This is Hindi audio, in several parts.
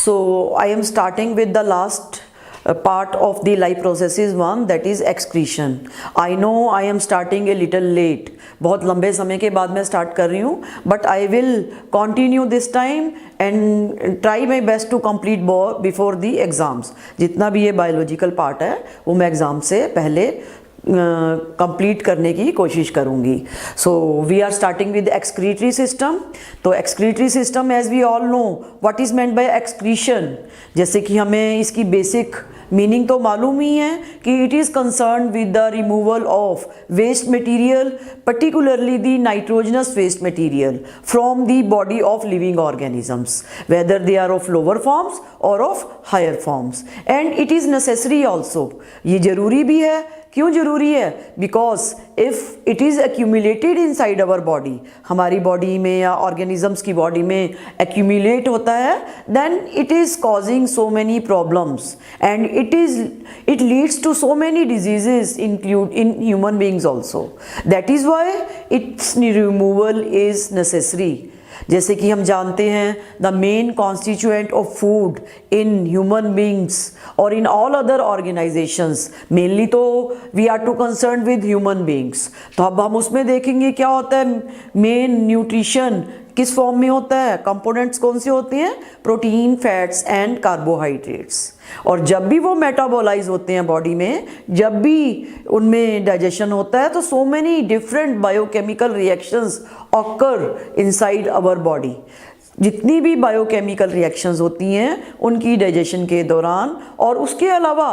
So I am starting with the last part of the life processes one, that is excretion. I know I am starting a little late, बहुत लंबे समय के बाद मैं स्टार्ट कर रही हूँ, but I will continue this time and try my best to complete before the exams. जितना भी ये बायोलॉजिकल पार्ट है वो मैं एग्ज़ाम से पहले कंप्लीट करने की कोशिश करूँगी. So we are starting with excretory system. तो excretory system as we all know what is meant by excretion. जैसे कि हमें इसकी बेसिक मीनिंग तो मालूम ही है कि it is concern with the removal of waste material, particularly the nitrogenous waste material from the body of living organisms, whether they are of lower forms और of higher forms. And it is necessary also. ये ज़रूरी भी है. क्यों ज़रूरी है? Because if it is accumulated inside our body, हमारी बॉडी में या ऑर्गेनिजम्स की बॉडी में एक्यूमुलेट होता है, then it is causing so many problems and it leads to so many diseases include in human beings also. That is why its removal is necessary. जैसे कि हम जानते हैं the main constituent of food in human beings और in all other organisations, mainly तो we are to concern with human beings. तो अब हम उसमें देखेंगे क्या होता है. मेन न्यूट्रिशन किस फॉर्म में होता है, कंपोनेंट्स कौन से होते हैं, प्रोटीन, फैट्स एंड कार्बोहाइड्रेट्स. और जब भी वो मेटाबोलाइज होते हैं बॉडी में, जब भी उनमें डाइजेशन होता है, तो so many different biochemical reactions occur inside our body. जितनी भी बायोकेमिकल रिएक्शंस होती हैं उनकी डाइजेशन के दौरान, और उसके अलावा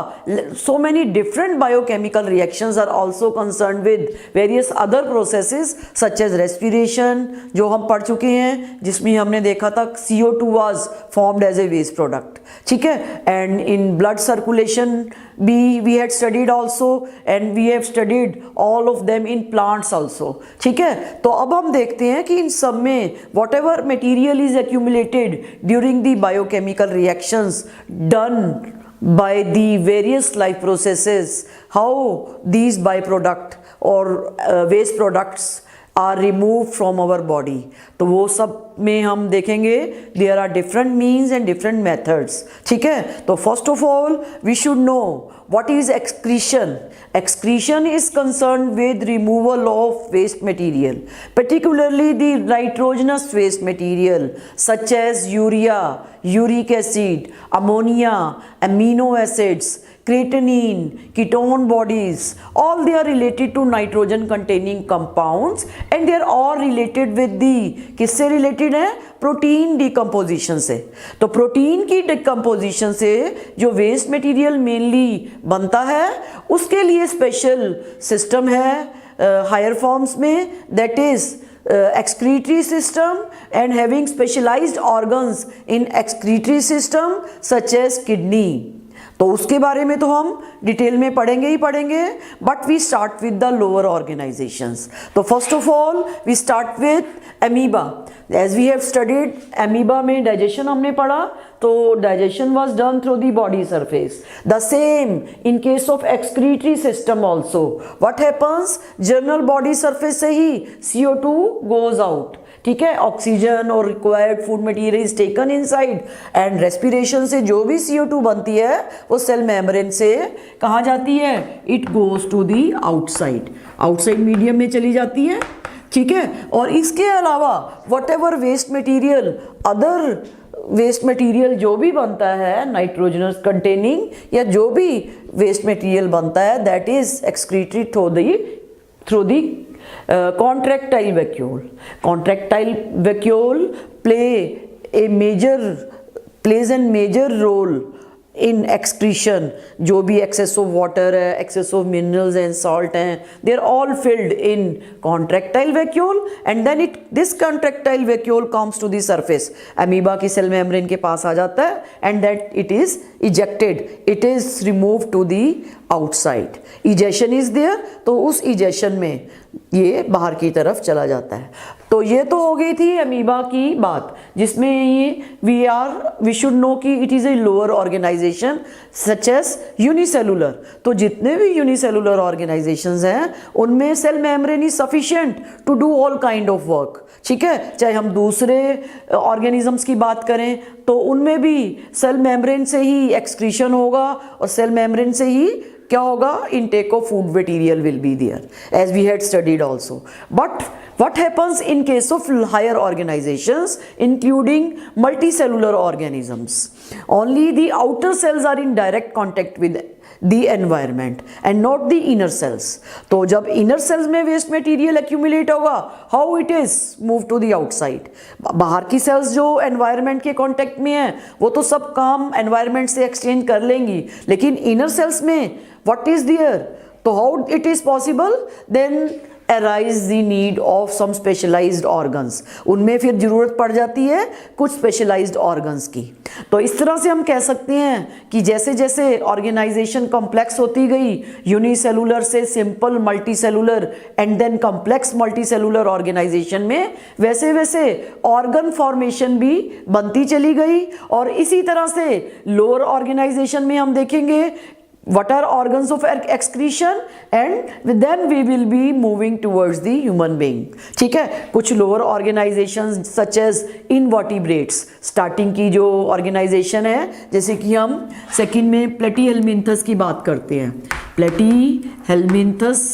so many different biochemical reactions are also concern with various other processes such as respiration, जो हम पढ़ चुके हैं, जिसमें हमने देखा था CO2 was formed as a waste product. ठीक है. And in blood circulation we had studied also, and we have studied all of them in plants also. ठीक है. तो अब हम देखते हैं कि इन सब में whatever material is accumulated during the biochemical reactions done by the various life processes, how these byproduct or waste products are removed from our body. तो वो सब में हम देखेंगे there are different means and different methods. ठीक है. तो first of all we should know what is excretion. Excretion is concerned with removal of waste material, particularly the nitrogenous waste material such as urea, uric acid, ammonia, amino acids, creatinine, ketone bodies. All they are related to nitrogen containing compounds, and they are all related with the, किससे related है, प्रोटीन डिकम्पोजिशन से. तो प्रोटीन की डिकम्पोजिशन से जो वेस्ट मटेरियल मेनली बनता है, उसके लिए स्पेशल सिस्टम है हायर फॉर्म्स में, that is excretory system, and having specialized organs in excretory system such as kidney. तो उसके बारे में तो हम डिटेल में पढ़ेंगे ही पढ़ेंगे, but we start with the lower organisations. तो first of all we start with amoeba. As we have studied, amoeba में डाइजेशन हमने पढ़ा, तो digestion was done through the body surface. The same in case of excretory system also. What happens, general body surface से ही CO2 गोज आउट. ठीक है. ऑक्सीजन और required food material is taken inside, and respiration से जो भी CO2 बनती है वो सेल मेम्ब्रेन से कहाँ जाती है, it goes to the outside, outside medium में चली जाती है. ठीक है. और इसके अलावा whatever waste material, other waste material जो भी बनता है नाइट्रोजनस कंटेनिंग, या जो भी वेस्ट मटेरियल बनता है, that is excreted through the contractile vacuole. Contractile vacuole plays a major role in excretion. जो भी excess of water है, excess of minerals and salt हैं, they are all filled in contractile vacuole, and then this contractile vacuole comes to the surface. amoeba की cell membrane के पास आ जाता है, and that it is ejected, it is removed to the outside. ejection is there. तो उस ejection में ये बाहर की तरफ चला जाता है। तो ये तो हो गई थी अमीबा की बात, जिसमें ये वी शुड नो कि it is a lower organisation such as unicellular. तो जितने भी यूनिसेलुलर ऑर्गेनाइजेशंस हैं उनमें cell membrane is sufficient to do all kind of work, ठीक है। चाहे हम दूसरे ऑर्गेनिजम्स की बात करें तो उनमें भी सेल मेम्ब्रेन से ही एक्सक्रीशन होगा और सेल मेम्ब्रेन से ही क्या होगा, intake of food material will be there, as we had studied also. But what happens in case of higher organizations including multicellular organisms? Only the outer cells are in direct contact with the environment and not the inner cells. तो जब inner cells में waste material accumulate होगा, how it is move to the outside? बाहर की cells जो environment के contact में है वो तो सब काम environment से exchange कर लेंगी, लेकिन inner cells में what is there? तो how it is possible? Then arise the need of some specialized organs. उनमें फिर ज़रूरत पड़ जाती है कुछ specialized organs की। तो इस तरह से हम कह सकते हैं कि जैसे जैसे ऑर्गेनाइजेशन कॉम्प्लेक्स होती गई, यूनिसेलुलर से simple multicellular and then complex multicellular organisation में वैसे वैसे ऑर्गन फॉर्मेशन भी बनती चली गई। और इसी तरह से लोअर ऑर्गेनाइजेशन में हम देखेंगे what are organs of excretion and then we will be moving towards the human being, ठीक है। कुछ lower organizations such as invertebrates, starting की जो organization है, जैसे कि हम सेकंड में प्लेटीहेलमिन्थस की बात करते हैं। प्लेटीहेलमिन्थस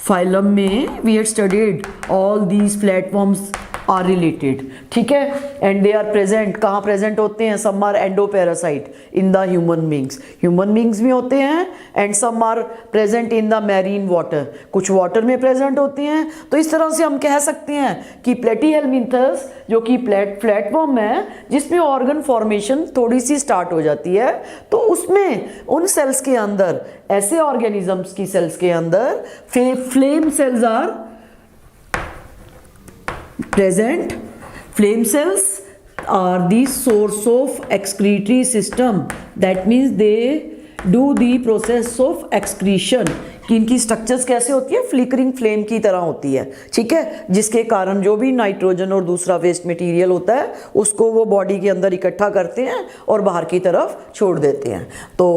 phylum में we had studied all these flatworms are related, ठीक है। एंड दे आर प्रेजेंट, कहाँ प्रेजेंट होते हैं? Some are endoparasite in the human beings में होते हैं and some are present in the marine water, कुछ वाटर में प्रेजेंट होते हैं। तो इस तरह से हम कह सकते हैं कि प्लेटीहेलमिन्थस जो कि प्लेटफॉर्म है जिसमें ऑर्गन फॉर्मेशन थोड़ी सी स्टार्ट हो जाती है, तो उसमें उन सेल्स के अंदर, ऐसे ऑर्गेनिजम्स की सेल्स के अंदर flame cells are present. Flame cells are the source of excretory system, that means they do the process of excretion. कि इनकी स्ट्रक्चर्स कैसे होती है? फ्लिकरिंग फ्लेम की तरह होती है, ठीक है, जिसके कारण जो भी नाइट्रोजन और दूसरा वेस्ट मटेरियल होता है उसको वो बॉडी के अंदर इकट्ठा करते हैं और बाहर की तरफ छोड़ देते हैं। तो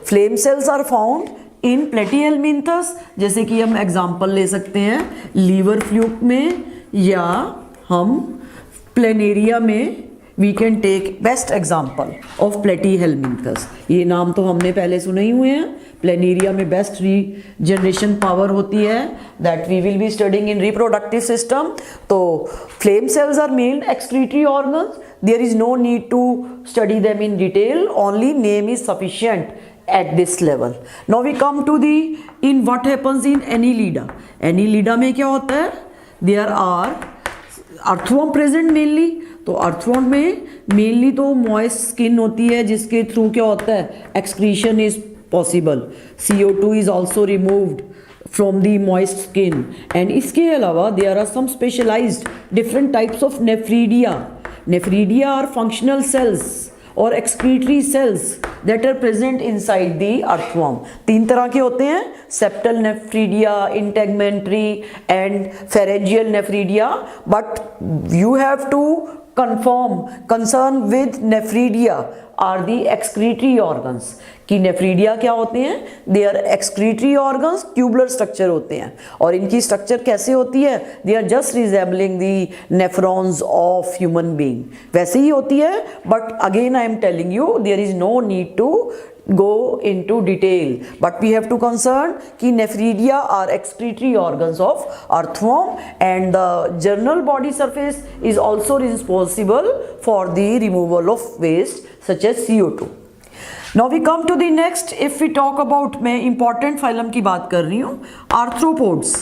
flame cells are found in platyhelminthes, जैसे कि हम एग्जांपल ले सकते हैं लीवर फ्लूक में, या हम प्लेनेरिया में we can take best example of platyhelminthes. ये नाम तो हमने पहले सुने ही हुए हैं। प्लेनेरिया में बेस्ट रीजनरेशन पावर होती है, that we will be studying in reproductive system. तो flame cells are main excretory organs, there is no need to study them in detail, only name is sufficient at this level. Now we come to the in what happens in Annelida. Annelida में क्या होता है? There are earthworm present mainly. तो earthworm में mainly तो moist skin होती है जिसके थ्रू क्या होता है? Excretion is possible. CO2 is also removed from the moist skin. And इसके अलावा there are some specialized different types of nephridia. Nephridia are functional cells और excretory cells that are present inside the earthworm. तीन तरह के होते हैं, septal nephridia, integumentary and pharyngeal nephridia, but you have to concern with nephridia are the excretory organs. कि nephridia क्या होते हैं? They are excretory organs, tubular structure होते हैं, और इनकी स्ट्रक्चर कैसे होती है? They are just resembling the nephrons of human being. वैसे ही होती है, but again I am telling you there is no need to go into detail, but we have to concern कि nephridia are excretory organs of earthworm, and the general body surface is also responsible for the removal of waste such as CO2. Now we come to the next. If we talk about, मैं important phylum की बात कर रही हूँ, arthropods.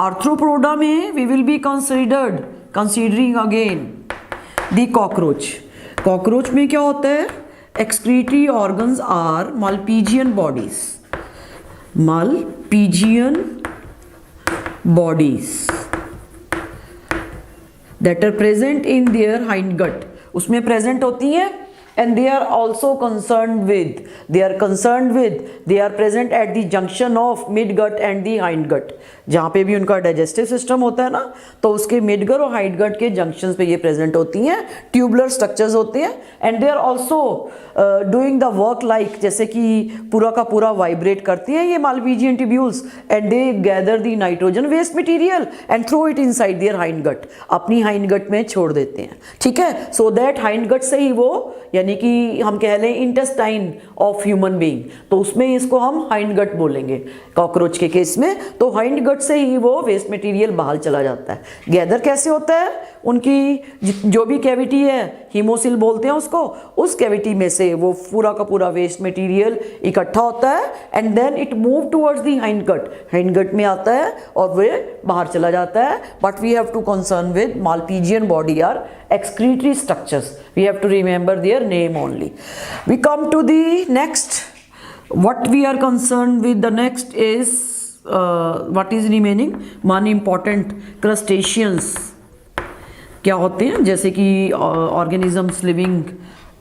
Arthropoda में we will be considering again the cockroach. Cockroach में क्या होता है? Excretory organs are Malpighian bodies. Malpighian bodies that are present in their hindgut. उसमें present होती हैं and they are also concerned with, they are present at the junction of midgut and the hindgut. जहाँ पे भी उनका डाइजेस्टिव सिस्टम होता है ना, तो उसके मिडगट और हाइंडगट के जंक्शंस पे ये प्रेजेंट होती हैं, ट्यूबुलर स्ट्रक्चर्स होते हैं, and they are also doing the work like, जैसे कि पूरा का पूरा वाइब्रेट करती हैं ये Malpighian tubules, and they gather the nitrogen waste material and throw it inside their hindgut, अपनी हाइंडगट में छोड़ देते हैं, ठीक है. सो दैट हाइंडगट से ही वो, यानी कि हम कह लें इंटेस्टाइन ऑफ ह्यूमन बीइंग, तो उसमें इसको हम हाइंडगट बोलेंगे कॉकरोच के केस में. तो हाइंडगट से ही वो वेस्ट मटेरियल बाहर चला जाता है. गैदर कैसे होता है, उनकी जो भी कैविटी है, हीमोसिल बोलते हैं उसको, उस कैविटी में से वो पूरा का पूरा वेस्ट मटेरियल इकट्ठा होता है, and then it move towards the hindgut, hindgut में आता है और वे बाहर चला जाता है. But we have to concern with Malpighian body are excretory structures. We have to remember their name only. We come to the next. What we are concerned with the next is what is remaining? One important, crustaceans. क्या होते हैं, जैसे कि ऑर्गेनिजम्स लिविंग,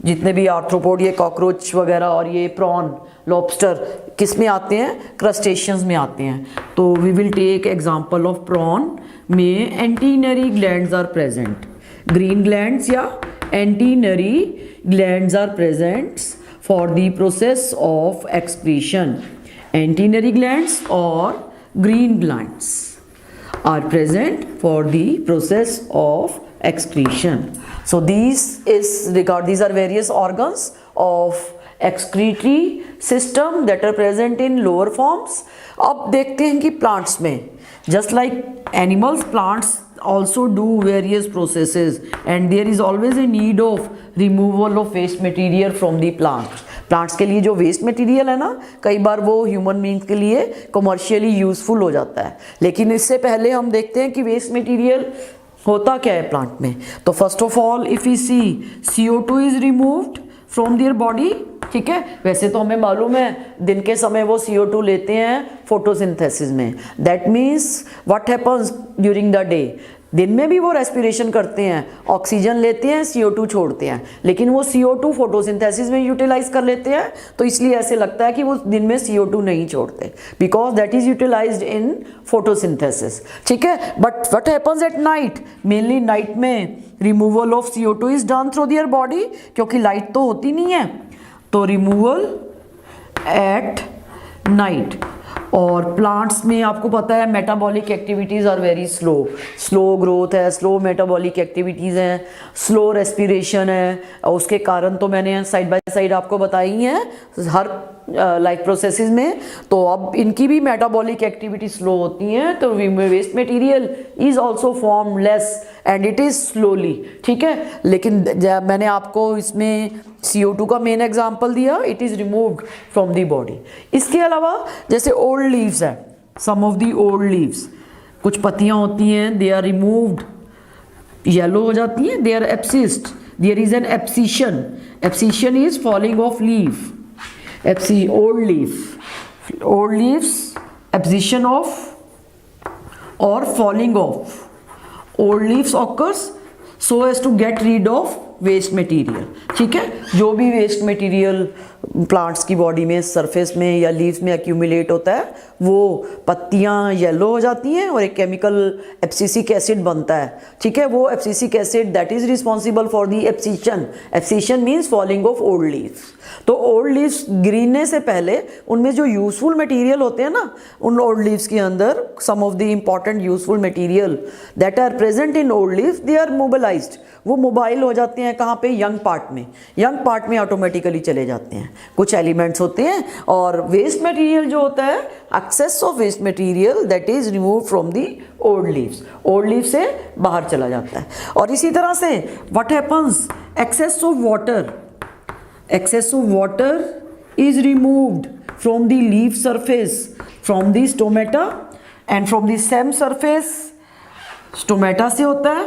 जितने भी आर्थ्रोपोड, ये कॉकरोच वगैरह और ये प्रॉन, लॉबस्टर, किस में आते हैं, क्रस्टेशियंस में आते हैं. तो we will take example of prawn में antennary glands are present. Green glands या antennary glands are present for the process of excretion. Antennary glands or green glands are present for the process of excretion. So these are various organs of excretory system that are present in lower forms. अब देखते हैं कि plants में, just like animals, plants also do various processes, and there is always a need of removal of waste material from the plants. Plants के लिए जो वेस्ट मटेरियल है ना, कई बार वो ह्यूमन बींग्स के लिए कमर्शियली यूजफुल हो जाता है. लेकिन इससे पहले हम देखते हैं कि वेस्ट मटेरियल होता क्या है प्लांट में. तो first of all if you see CO2 is removed from their body, ठीक है. वैसे तो हमें मालूम है दिन के समय वो CO2 लेते हैं फोटोसिंथेसिस में. That means what happens during the day, दिन में भी वो रेस्पिरेशन करते हैं, ऑक्सीजन लेते हैं, CO2 छोड़ते हैं, लेकिन वो CO2 फोटोसिंथेसिस में यूटिलाइज कर लेते हैं. तो इसलिए ऐसे लगता है कि वो दिन में CO2 नहीं छोड़ते, because that is utilized in photosynthesis, ठीक है. But what happens at night, mainly night में removal of CO2 is done through their body, क्योंकि लाइट तो होती नहीं है, तो रिमूवल एट नाइट. और प्लांट्स में आपको पता है metabolic activities are very slow growth है, स्लो मेटाबॉलिक एक्टिविटीज़ हैं, स्लो रेस्पिरेशन है. और उसके कारण तो मैंने साइड बाय साइड आपको बताई हैं हर लाइफ प्रोसेसेस में. तो अब इनकी भी मेटाबॉलिक एक्टिविटी स्लो होती हैं, तो waste material is also form less and it is slowly, ठीक है. लेकिन जब मैंने आपको इसमें CO2 का मेन एग्जाम्पल दिया, it is removed from the body. इसके अलावा जैसे ओल्ड लीव्स है, some of the old leaves, कुछ पत्तियाँ होती हैं, दे आर रिमूव्ड, येलो हो जाती हैं, they are abscised, there is an abscission. Abscission is falling of leaf. old leaves, abscission of or falling off. Old leaves occurs so as to get rid of waste material, ठीक है. जो भी वेस्ट मटेरियल प्लांट्स की बॉडी में सरफेस में या लीव्स में एक्यूमुलेट होता है, वो पत्तियां येलो हो जाती हैं और एक केमिकल एब्सिसिक एसिड बनता है, ठीक है. वो abscisic acid that is responsible for the abscission. Abscission means falling of old leaves. तो ओल्ड लीव्स गिरने से पहले उनमें जो यूजफुल मटेरियल होते हैं ना, उन ओल्ड लीव्स के अंदर some of the important useful material that are present in old leaves, they are mobilized. वो मोबाइल हो जाते हैं कहाँ पे, यंग पार्ट में. यंग पार्ट में ऑटोमेटिकली चले जाते हैं. कुछ एलिमेंट्स होते हैं. और वेस्ट मटेरियल जो होता है, excess of waste material that is remove from the old leaves, old leave से बाहर चला जाता है. और इसी तरह से what happens, excess of water is removed from the leaf surface, from the stomata and from the stem surface. Stomata से होता है,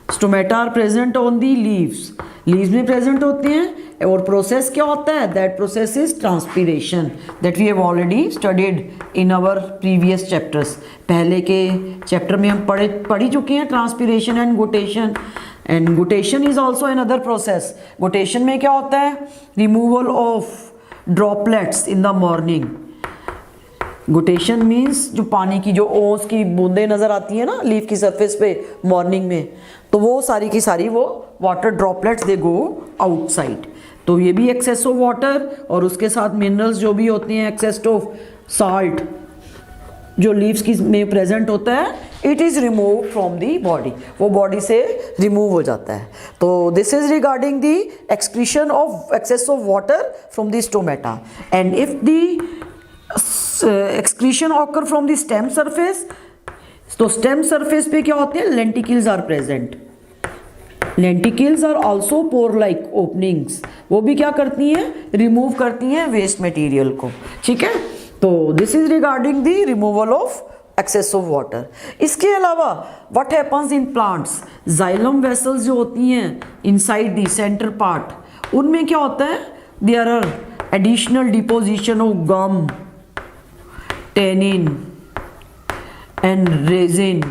stomata are present on the leaves, leaves में present होते हैं. और प्रोसेस क्या होता है, that process is transpiration that we have already studied in our previous chapters. पहले के चैप्टर में हम पढ़ ही चुके हैं transpiration and guttation. And guttation is also another process. Guttation में क्या होता है? Removal of droplets in the morning. Guttation means जो पानी की जो ओस की बूंदें नज़र आती हैं ना लीफ की सरफेस पे मॉर्निंग में, तो वो सारी की सारी वो वाटर ड्रॉपलेट्स दे गो आउटसाइड। तो ये भी एक्सेस ऑफ वाटर, और उसके साथ मिनरल्स जो भी होते हैं, एक्सेस ऑफ साल्ट जो लीव्स की में प्रेजेंट होता है, it is remove from the body, वो बॉडी से रिमूव हो जाता है। तो this is regarding the excretion of excess of water from the stomata. And if the excretion occur from the stem surface, तो स्टेम सरफेस पे क्या होते हैं? Lenticels are present. Lenticels are also pore like openings, वो भी क्या करती हैं? रिमूव करती हैं वेस्ट मटेरियल को। ठीक है, तो this is regarding the removal of excess of water. इसके अलावा what happens in plants, xylem vessels जो होती हैं इनसाइड द सेंटर पार्ट, उनमें क्या होता है? There are additional deposition of gum, tannin and resin,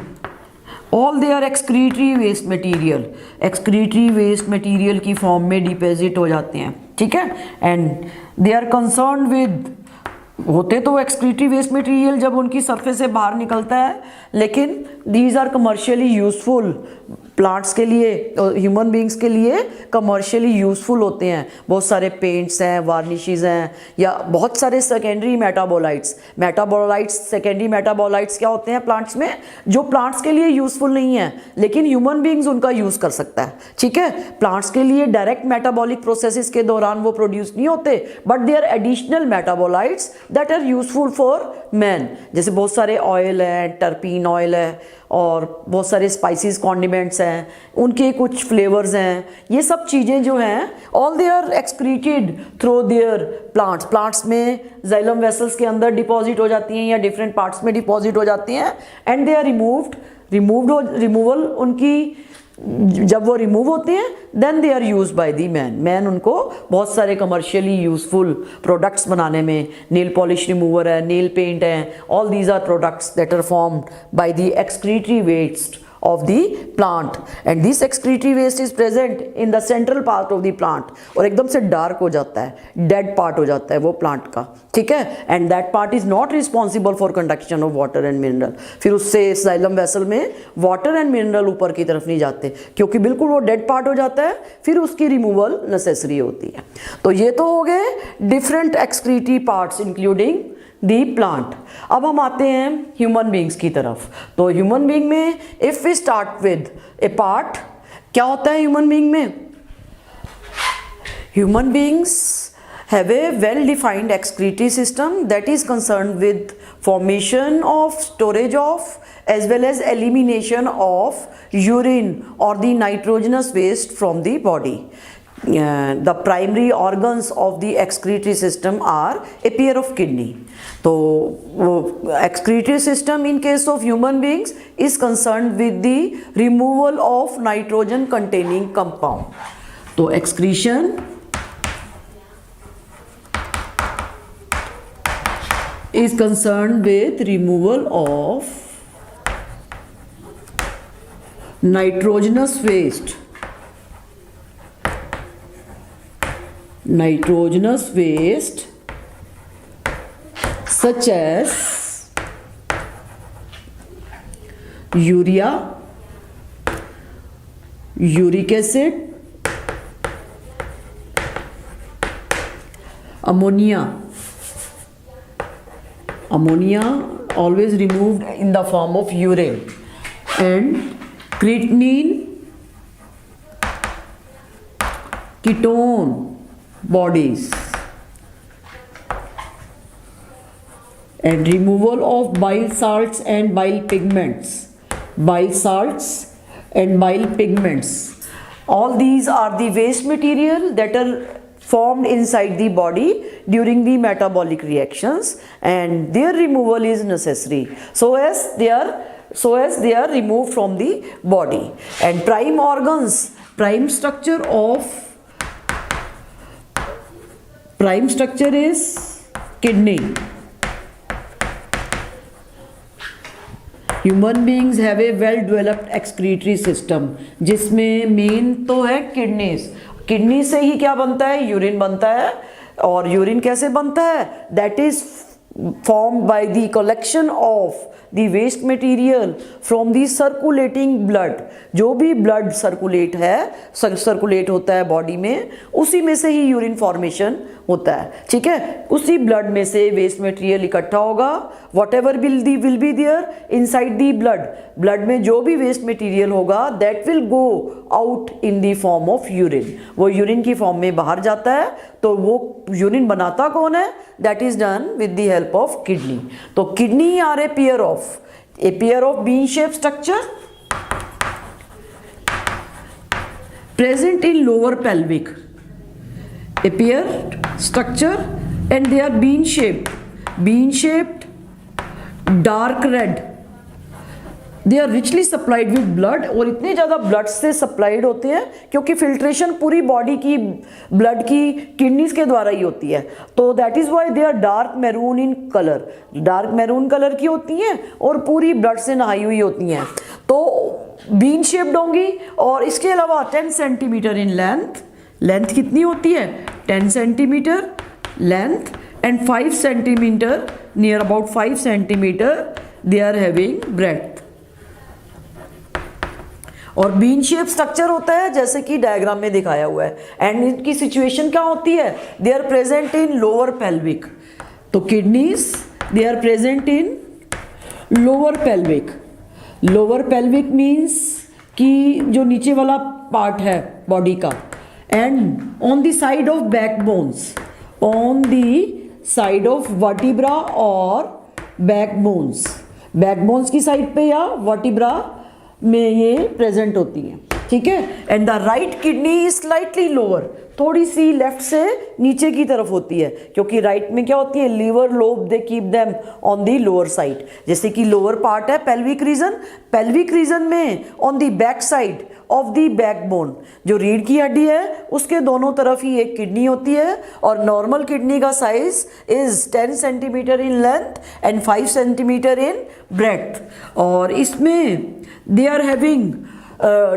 all they are excretory waste material, excretory waste material की फॉर्म में डिपोजिट हो जाते हैं। ठीक है, and they are concern with, होते तो एक्सक्रीटरी वेस्ट मटेरियल जब उनकी सरफेस से बाहर निकलता है, लेकिन these are commercially useful plants के लिए, ह्यूमन बींग्स के लिए कमर्शियली यूजफुल होते हैं। बहुत सारे पेंट्स हैं, वार्निशेस हैं, या बहुत सारे secondary metabolites. Metabolites, secondary metabolites क्या होते हैं प्लांट्स में, जो प्लांट्स के लिए यूजफुल नहीं है लेकिन ह्यूमन बींग्स उनका यूज़ कर सकता है। ठीक है, प्लांट्स के लिए डायरेक्ट मेटाबॉलिक प्रोसेसेस के दौरान वो प्रोड्यूस नहीं होते, but they are additional metabolites that are useful for man. जैसे बहुत सारे ऑयल हैं, टर्पीन ऑयल है, और बहुत सारे स्पाइसेस कॉन्डिमेंट्स हैं, उनके कुछ फ्लेवर्स हैं, ये सब चीज़ें जो हैं all they are excreted through their plants. Plants में जाइलम वेसल्स के अंदर डिपॉजिट हो जाती हैं या डिफरेंट पार्ट्स में डिपॉजिट हो जाती हैं, एंड दे आर रिमूवल उनकी जब वो रिमूव होते हैं then they are use by the man उनको बहुत सारे कमर्शियली यूजफुल प्रोडक्ट्स बनाने में, नेल पॉलिश रिमूवर है, नेल पेंट है, all these are products that are formed by the excretory waste of the plant, and this excretory waste is present in the central part of the plant, और एकदम से डार्क हो जाता है, डेड पार्ट हो जाता है वो प्लांट का। ठीक है, and that part is not responsible for conduction of water and mineral. फिर उससे जाइलम वेसल में वाटर एंड मिनरल ऊपर की तरफ नहीं जाते, क्योंकि बिल्कुल वो डेड पार्ट हो जाता है, फिर उसकी रिमूवल नेसेसरी होती है। तो ये तो हो गए different excretory parts including the plant. अब हम आते हैं ह्यूमन बींग्स की तरफ। तो ह्यूमन बींग में if we start with a part, क्या होता है ह्यूमन बींग में? Human beings have a well defined excretory system that is concerned with formation of, storage of, as well as elimination of urine or the nitrogenous waste from the body. The primary organs of the excretory system are a pair of kidney. So excretory system in case of human beings is concerned with the removal of nitrogen containing compound. So excretion is concerned with removal of nitrogenous waste, such as urea, uric acid, ammonia always removed in the form of urine, and creatinine, ketone bodies, and removal of bile salts and bile pigments. All these are the waste material that are formed inside the body during the metabolic reactions, and their removal is necessary so as they are removed from the body. And prime structure is kidney. Human beings have a well developed excretory system, जिसमें मेन तो है किडनीज। किडनी से ही क्या बनता है? यूरिन बनता है। और यूरिन कैसे बनता है? That is formed by the collection of the waste material from the circulating blood। जो भी ब्लड सर्कुलेट होता है बॉडी में, उसी में से ही यूरिन फॉर्मेशन होता है। ठीक है, उसी ब्लड में से वेस्ट मटेरियल इकट्ठा होगा। Whatever will be there inside the blood में जो भी वेस्ट मटेरियल होगा, that will go out in the form of urine. वो यूरिन की फॉर्म में बाहर जाता है। तो वो यूरिन बनाता कौन है? That is done with the help of kidney. तो kidney are a pair of bean shaped structure present in lower pelvic, a pair structure, and they are bean shaped, dark red। They are richly supplied with blood, और इतने ज़्यादा ब्लड से सप्लाइड होते हैं क्योंकि फिल्ट्रेशन पूरी बॉडी की ब्लड की किडनीज के द्वारा ही होती है। तो that is why they are dark maroon in colour, dark maroon colour की होती हैं और पूरी ब्लड से नहाई हुई होती हैं। तो बीन शेप्ड होंगी। और इसके अलावा 10 सेंटीमीटर इन लेंथ कितनी होती है? 10 centimetre length, and 5 centimetre, near about 5 centimetre they are having breadth. और बीन शेप स्ट्रक्चर होता है जैसे कि डायग्राम में दिखाया हुआ है। एंड इनकी सिचुएशन क्या होती है? They are present in lower pelvic. तो kidneys they are present in lower pelvic means कि जो नीचे वाला पार्ट है बॉडी का। And on the side of backbones, on the side of vertebra और बैकबोन्स की साइड पे या वर्टिब्रा में ये प्रेजेंट होती हैं। ठीक है। And the right kidney is slightly lower, थोड़ी सी लेफ्ट से नीचे की तरफ होती है, क्योंकि राइट में क्या होती है? Liver lobe, they keep them on the lower side. जैसे कि लोअर पार्ट है पेल्विक रीजन में on the back side of the backbone, जो रीढ़ की हड्डी है उसके दोनों तरफ ही एक किडनी होती है। और नॉर्मल किडनी का size is 10 centimetre in length and 5 centimetre in breadth. और इसमें they are having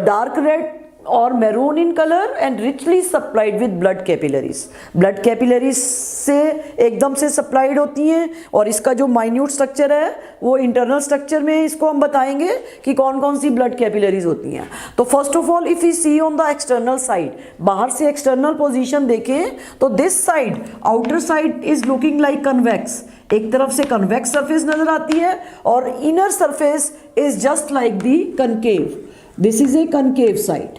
dark red और maroon in colour and richly supplied with blood capillaries से एकदम से सप्लाइड होती हैं। और इसका जो माइन्यूट स्ट्रक्चर है वो इंटरनल स्ट्रक्चर में इसको हम बताएंगे कि कौन कौन सी ब्लड कैपिलरीज होती हैं। तो first of all if you see on the external side, बाहर से एक्सटर्नल पोजीशन देखें तो this side, outer side is looking like convex. एक तरफ से कन्वेक्स सरफेस नजर आती है और inner surface is just like the concave. This is a concave side.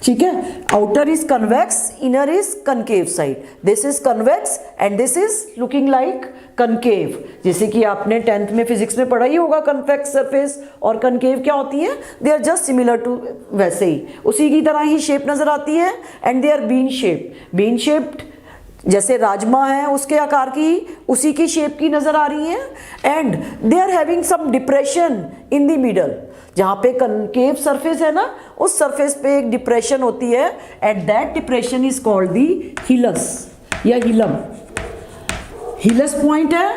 ठीक है, outer is convex, inner is concave side. This is convex and this is looking like concave. जैसे कि आपने 10th में फिजिक्स में पढ़ा ही होगा, कन्वेक्स सरफेस और कनकेव क्या होती है? They are just similar to, वैसे ही उसी की तरह ही शेप नजर आती है। And they are bean shaped, जैसे राजमा है उसके आकार की, उसी की शेप की नजर आ रही है। And they are having some depression in the middle, जहाँ पे कनकेव सरफेस है ना, उस सरफेस पे एक डिप्रेशन होती है and that depression is called the hills या हिलस पॉइंट है।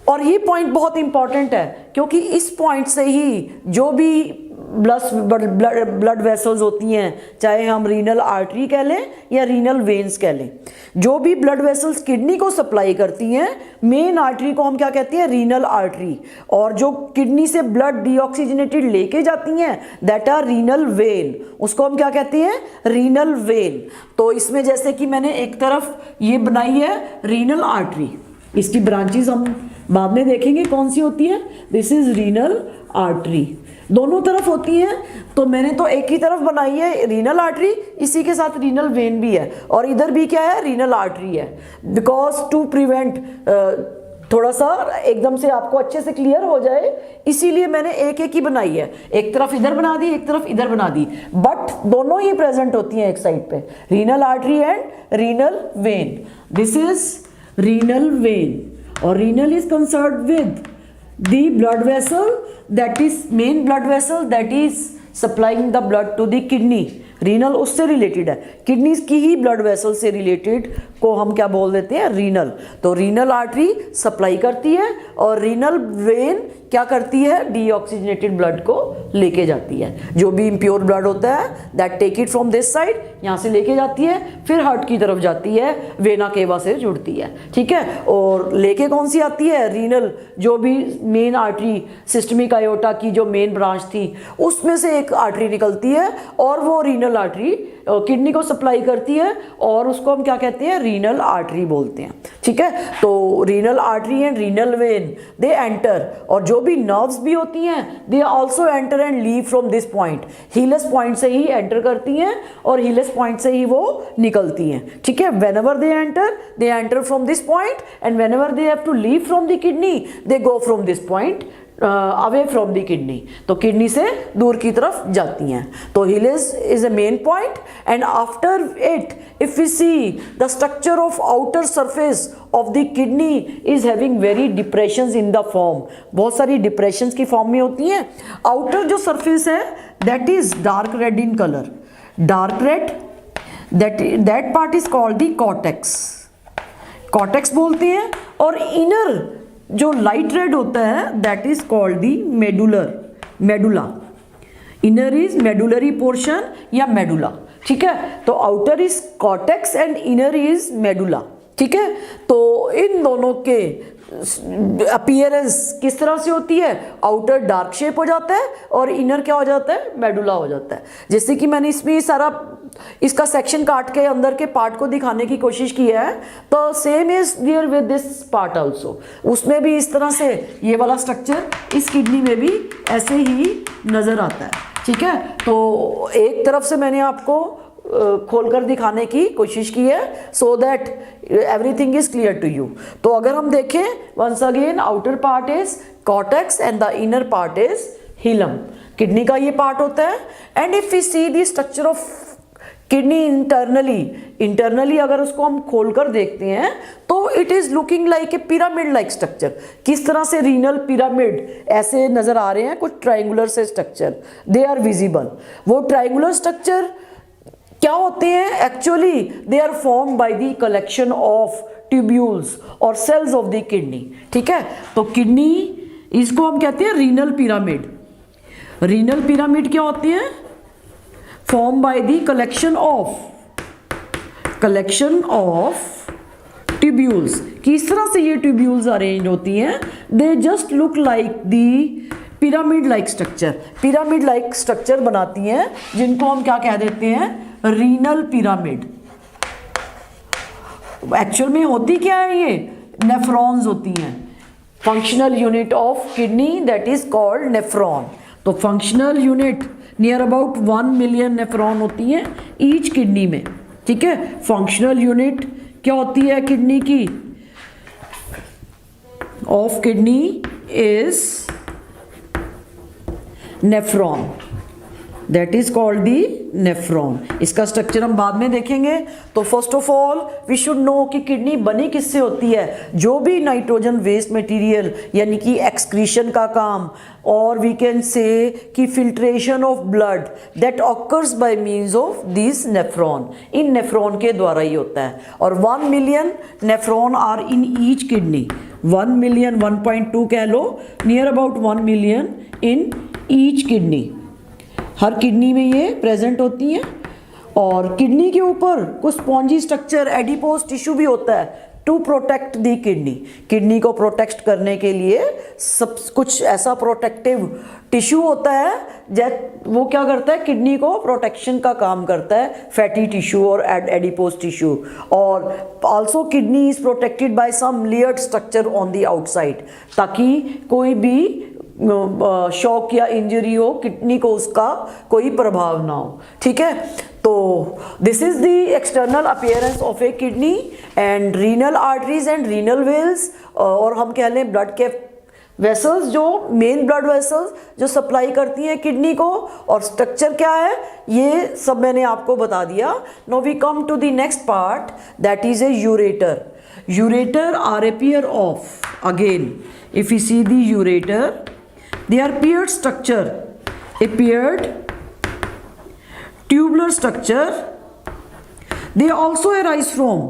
और ये पॉइंट बहुत इंपॉर्टेंट है क्योंकि इस पॉइंट से ही जो भी ब्लड वेसल्स होती हैं, चाहे हम रीनल आर्टरी कह लें या रीनल वेन्स कह लें, जो भी ब्लड वेसल्स किडनी को सप्लाई करती हैं, मेन आर्टरी को हम क्या कहते हैं? Renal artery. और जो किडनी से ब्लड डीऑक्सीजनेटेड लेके जाती हैं, दैट आर रीनल वेन, उसको हम क्या कहते हैं? Renal vein. तो इसमें जैसे कि मैंने एक तरफ ये बनाई है रीनल आर्टरी, इसकी ब्रांचेस हम बाद में देखेंगे कौन सी होती है। दिस इज रीनल आर्टरी, दोनों तरफ होती हैं। तो मैंने तो एक ही तरफ बनाई है रीनल आर्टरी, इसी के साथ रीनल वेन भी है, और इधर भी क्या है? रीनल आर्टरी है। बिकॉज टू प्रिवेंट, थोड़ा सा एकदम से आपको अच्छे से क्लियर हो जाए, इसीलिए मैंने एक एक ही बनाई है। एक तरफ इधर बना दी, एक तरफ इधर बना दी, बट दोनों ही प्रेजेंट होती हैं एक साइड पे, renal artery and renal vein. This is renal vein, और renal is concerned with the blood vessel, that is main blood vessel that is supplying the blood to the kidney, renal उससे रिलेटेड है, किडनी की ही ब्लड वेसल से रिलेटेड को हम क्या बोल देते हैं, रीनल। तो रीनल आर्टरी सप्लाई करती है और रीनल वेन क्या करती है, डीऑक्सीजनेटेड ब्लड को लेके जाती है। जो भी इम्प्योर ब्लड होता है that take it from this side, यहाँ से लेके जाती है, फिर हार्ट की तरफ जाती है, वेना केवा से जुड़ती है, ठीक है। और लेके कौन सी आती है, रीनल, जो भी मेन आर्टरी सिस्टमिक आयोटा की जो मेन ब्रांच थी उसमें से एक आर्टरी निकलती है और वो रीनल आर्टरी किडनी को सप्लाई करती है और उसको हम क्या कहते हैं, रीनल आर्टरी बोलते हैं, ठीक है। तो renal artery and renal vein they enter, और जो भी नर्व्स भी होती हैं they also enter and leave from this point, hilus point से ही एंटर करती हैं और हीलस पॉइंट से ही वो निकलती हैं, ठीक है। Whenever they enter from this point and whenever they have to leave from the kidney they go from this point away from the kidney, तो किडनी से दूर की तरफ जाती हैं। तो hilus is a main point and after it if we see the structure of outer surface of the kidney is having very depressions in the form, बहुत सारी डिप्रेशंस की फॉर्म में होती हैं। आउटर जो सरफेस है that is dark red in colour, dark red, that part is called the cortex, cortex बोलते हैं। और इनर जो लाइट रेड होता है that is called the medullary, medulla, inner is medullary portion या मेडुला, ठीक है। तो outer is cortex and inner is medulla, ठीक है। तो इन दोनों के अपीयरेंस किस तरह से होती है, आउटर डार्क शेप हो जाता है और इनर क्या हो जाता है, मेडुला हो जाता है। जैसे कि मैंने इसमें सारा इसका सेक्शन काट के अंदर के पार्ट को दिखाने की कोशिश की है, तो same is there with this part also, उसमें भी इस तरह से ये वाला स्ट्रक्चर इस किडनी में भी ऐसे ही नजर आता है, ठीक है। तो एक तरफ से मैंने आपको खोलकर दिखाने की कोशिश की है so that everything is clear to you. तो अगर हम देखें once again, outer part is cortex and the inner part is hilum, kidney का ये पार्ट होता है। And if we see the structure of kidney internally अगर उसको हम खोलकर देखते हैं तो it is looking like a pyramid like structure. किस तरह से रीनल पिरामिड ऐसे नजर आ रहे हैं, कुछ ट्रायंगुलर से स्ट्रक्चर दे आर विजिबल। वो ट्रायंगुलर स्ट्रक्चर क्या होते हैं, actually they are form by the collection of tubules और सेल्स ऑफ द किडनी, ठीक है। तो किडनी, इसको हम कहते हैं रीनल पिरामिड। रीनल पिरामिड क्या होती है, form by the collection of tubules. किस तरह से ये ट्यूब्यूल्स अरेंज होती हैं, they just look like the pyramid like structure, pyramid like structure बनाती हैं, जिनको हम क्या कह देते हैं, रीनल पिरामिड। एक्चुअल में होती क्या है, ये नेफ्रॉन्स होती हैं। Functional unit of kidney that is called nephron. तो functional unit near about 1 million nephron होती हैं ईच किडनी में, ठीक है। फंक्शनल यूनिट क्या होती है किडनी की, of kidney is nephron, that is called the nephron. इसका स्ट्रक्चर हम बाद में देखेंगे। तो first of all we should know कि किडनी बनी किससे होती है। जो भी नाइट्रोजन वेस्ट मटेरियल यानी कि एक्सक्रीशन का काम, और वी कैन से कि filtration of blood that occurs by means of this nephron, इन नेफ्रॉन के द्वारा ही होता है। और 1 million nephron are in each kidney, 1 million 1.2 कह लो, near about 1 million in each kidney, हर किडनी में ये प्रेजेंट होती हैं। और किडनी के ऊपर कुछ स्पॉन्जी स्ट्रक्चर, एडिपोज टिश्यू भी होता है to protect the kidney. Kidney को प्रोटेक्ट करने के लिए सब कुछ ऐसा प्रोटेक्टिव टिश्यू होता है, वो क्या करता है, किडनी को प्रोटेक्शन का काम करता है, फैटी टिश्यू और एडिपोज टिश्यू। और also kidney is protected by some layered structure on the outside, ताकि कोई भी शॉक या इंजरी हो किडनी को उसका कोई प्रभाव ना हो, ठीक है। तो this is the external appearance of a kidney and renal arteries and renal veins, और हम कह लें ब्लड के वेसल्स, जो मेन ब्लड वेसल्स जो सप्लाई करती हैं किडनी को। और स्ट्रक्चर क्या है ये सब मैंने आपको बता दिया। Now we come to the next part that is a ureter. Ureter are a pair of, again if you see the ureter, they are paired structure, a paired tubular structure they also arise from,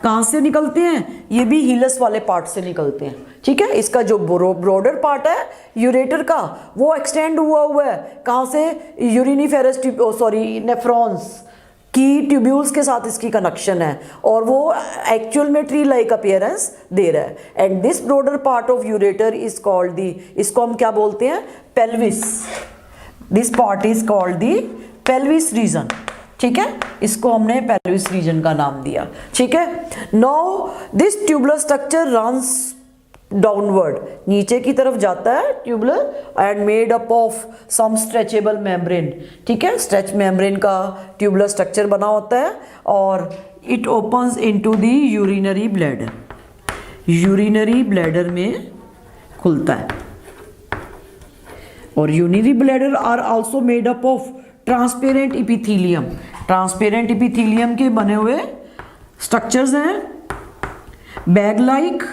कहाँ से निकलते हैं, ये भी हीलस वाले पार्ट से निकलते हैं, ठीक है। इसका जो ब्रॉडर पार्ट है यूरेटर का वो एक्सटेंड हुआ है कहाँ से, यूरिनिफेरस सॉरी नेफ्रॉन्स की ट्यूब्यूल्स के साथ इसकी कनेक्शन है और वो एक्चुअल में ट्री लाइक अपीयरेंस दे रहा है। And this broader part of ureter is called दी, इसको हम क्या बोलते हैं, pelvis. This part is called the pelvis region, ठीक है, इसको हमने पेल्विस रीजन का नाम दिया, ठीक है। Now this tubular structure runs downward, नीचे की तरफ जाता है tubular and made up of some stretchable membrane, ठीक है, स्ट्रेच मेम्ब्रेन का ट्यूबुलर स्ट्रक्चर बना होता है और it opens into the urinary bladder, urinary bladder में खुलता है। और urinary bladder are also made up of transparent epithelium, transparent epithelium के बने हुए स्ट्रक्चर्स हैं बैग लाइक,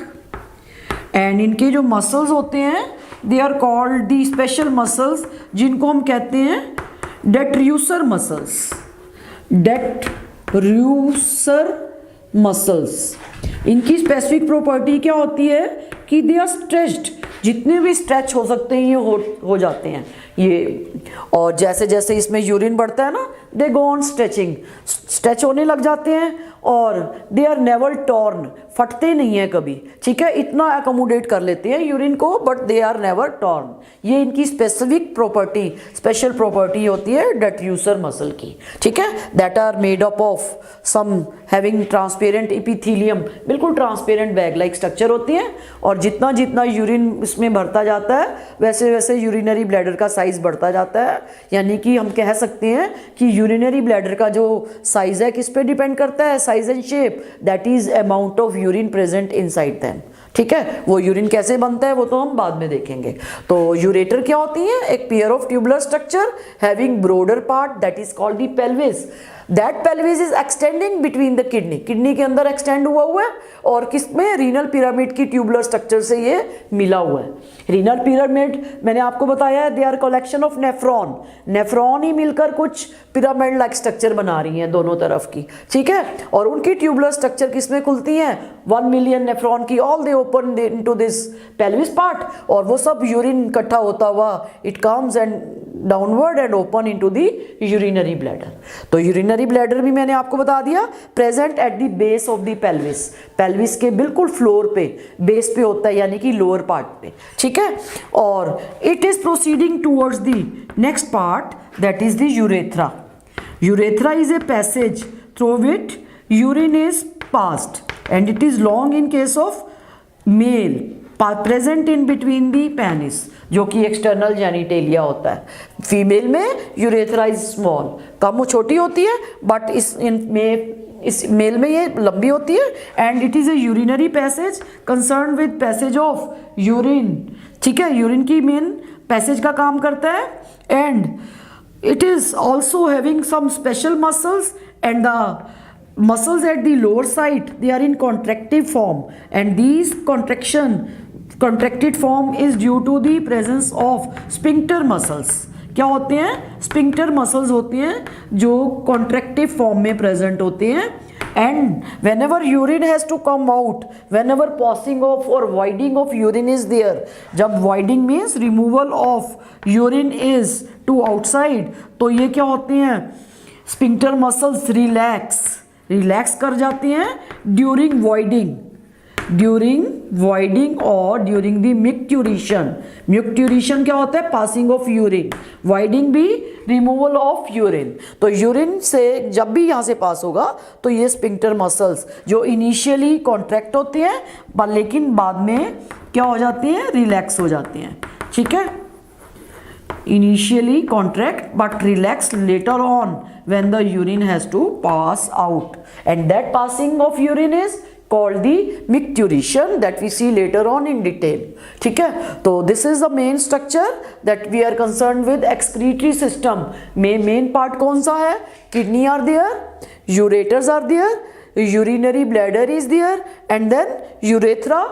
एंड इनके जो मसल्स होते हैं they are called the special muscles, जिनको हम कहते हैं डेट्रूसर मसल्स, डेट्रूसर मसल्स। इनकी स्पेसिफिक प्रॉपर्टी क्या होती है कि दे आर स्ट्रेच्ड, जितने भी स्ट्रेच हो सकते हैं ये हो जाते हैं ये, और जैसे जैसे इसमें यूरिन बढ़ता है ना दे गो ऑन स्ट्रेचिंग, स्ट्रेच होने लग जाते हैं और दे आर नेवर टॉर्न, फटते नहीं है कभी, ठीक है, इतना अकोमोडेट कर लेते हैं यूरिन को but they are never torn. ये इनकी स्पेसिफिक प्रॉपर्टी, स्पेशल प्रॉपर्टी होती है डेट्रूसर मसल की, ठीक है, that are made up of some having transparent epithelium, बिल्कुल ट्रांसपेरेंट बैग लाइक स्ट्रक्चर होती है और जितना जितना यूरिन इसमें भरता जाता है वैसे वैसे यूरिनरी ब्लैडर का साइज बढ़ता जाता है। यानी कि हम कह सकते हैं कि यूरिनरी ब्लैडर का जो साइज है किस पे डिपेंड करता है, size and shape, that is amount of urine present inside them, ठीक है। वो यूरिन कैसे बनता है वो तो हम बाद में देखेंगे। तो यूरेटर क्या होती है, एक pair of tubular structure having broader part that is called the pelvis, that pelvis is extending between the kidney, kidney के अंदर एक्सटेंड हुआ है और किसमें, रीनल पिरामिड की ट्यूबुलर स्ट्रक्चर से ये मिला हुआ है। रीनल पिरामिड मैंने आपको बताया है they are collection of nephron, nephron ही मिलकर कुछ पिरामिड लाइक स्ट्रक्चर बना रही हैं दोनों तरफ की, ठीक है, और उनकी ट्यूबुलर स्ट्रक्चर किसमें खुलती हैं, 1 मिलियन नेफ्रॉन की, all they open into this pelvis part और वो सब यूरिन इकट्ठा होता हुआ it comes and downward and open into the urinary bladder. तो यूरिनरी ब्लैडर भी मैंने आपको बता दिया present at the base of the pelvis, pelvis के बिल्कुल फ्लोर पे, बेस पे होता है यानी कि लोअर पार्ट पे, ठीक है। और it is proceeding towards the next part that is the urethra. Urethra is a passage through which urine is passed and it is long in case of male, present in between the penis, जो कि एक्सटर्नल जेनिटेलिया होता है। फीमेल में यूरेथ्रा इज स्मॉल, कम छोटी होती है बट इस मेल में ये लंबी होती है and it is a urinary passage concern with passage of urine, ठीक है, यूरिन की मेन पैसेज का काम करता है and it is also having some special muscles and the muscles at the lower side they are in contractive form and these contracted form is due to the presence of sphincter muscles। क्या होते हैं, स्पिंक्टर मसल्स होते हैं जो कॉन्ट्रैक्टिव फॉर्म में प्रेजेंट होते हैं and whenever urine has to come out, whenever passing of or voiding of urine is there, जब voiding means removal of urine is to outside, तो ये क्या होते हैं, स्पिंक्टर मसल्स रिलैक्स कर जाते हैं ड्यूरिंग वॉइडिंग और ड्यूरिंग द मिक्ट्यूरेशन। मिक्ट्यूरेशन क्या होता है, पासिंग ऑफ यूरिन, वॉइडिंग भी रिमूवल ऑफ यूरिन। तो यूरिन से जब भी यहाँ से पास होगा तो ये स्पिंक्टर मसल्स जो इनिशियली कॉन्ट्रैक्ट होते हैं पर लेकिन बाद में क्या हो जाते हैं, रिलैक्स हो जाते हैं, ठीक है। Initially contract but relax later on when the urine has to pass out and that passing of urine is called the micturition that we see later on in detail, ठीक है। तो this is the main structure that we are concerned with excretory system में main part कौन सा है, kidney are there, ureters are there, urinary bladder is there and then urethra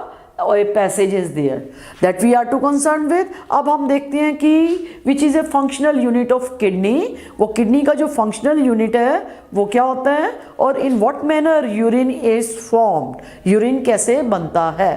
a passage is there that we are to concern with। अब हम देखते हैं कि which is a functional unit of kidney, वो किडनी का जो functional unit है वो क्या होता है, और in what manner urine is formed, urine कैसे बनता है।